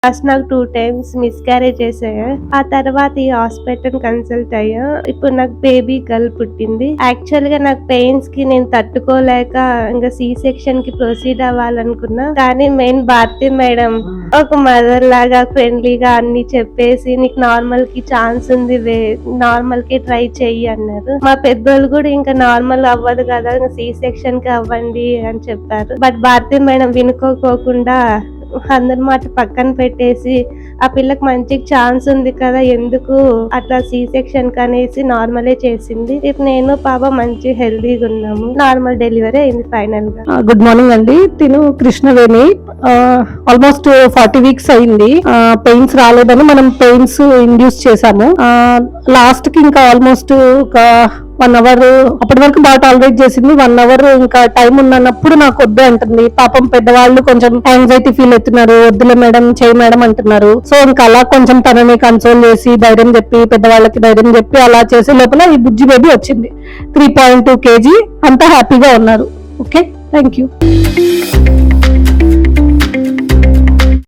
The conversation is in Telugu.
ఫస్ట్ నాకు 2 టైమ్స్ మిస్‌క్యారేజ్ చేసాయి. ఆ తర్వాత ఈ హాస్పిటల్ కన్సల్ట్ అయ్యా. ఇప్పుడు నాకు బేబీ గర్ల్ పుట్టింది. యాక్చువల్‌గా నాకు పెయిన్స్‌కి నేను తట్టుకోలేక ఇంకా సి సెక్షన్‌కి ప్రొసీడ్ అవ్వాలనుకున్నా. కానీ మెయిన్ భారతి మేడం ఒక మదర్ లాగా ఫ్రెండ్లీగా అన్ని చెప్పేసి నీకు నార్మల్ కి ఛాన్స్ ఉంది నార్మల్ కి ట్రై చెయ్యి అన్నారు. మా పెద్దోళ్ళు కూడా ఇంకా నార్మల్ అవ్వదు కదా సి సెక్షన్ కి అవ్వండి అని చెప్పారు. బట్ భారతి మేడం వినుకోకుండా అందరి మాట పక్కన పెట్టేసి ఆ పిల్లకి మంచి ఛాన్స్ ఉంది కదా ఎందుకు అట్లా సి సెక్షన్ కనేసి నార్మలే చేసింది. ఇప్పుడు నేను పాప మంచి హెల్దీగా ఉన్నాము. నార్మల్ డెలివరీ అయింది ఫైనల్ గా. గుడ్ మార్నింగ్ అండి. తిను కృష్ణవేణి. ఆల్మోస్ట్ 40 వీక్స్ అయింది. పెయిన్స్ రాలేదని మనం పెయిన్స్ ఇండ్యూస్ చేసాము. లాస్ట్ కి ఇంకా ఆల్మోస్ట్ ఒక 1 అవర్ అప్పటి వరకు బాగా టాలరేట్ చేసింది. 1 అవర్ ఇంకా టైం ఉన్నప్పుడు నాకు వద్దు అంటుంది. పాపం పెద్దవాళ్ళు కొంచెం యాంగ్జైటీ ఫీల్ అవుతున్నారు. వద్దులే మేడం చేయి మేడం అంటున్నారు. సో ఇంకా అలా కొంచెం తనని కన్సోల్ చేసి ధైర్యం చెప్పి పెద్దవాళ్ళకి ధైర్యం చెప్పి అలా చేసే లోపల ఈ బుజ్జి బేబీ వచ్చింది. 3.2 kg. అంతా హ్యాపీగా ఉన్నారు. Okay, thank you.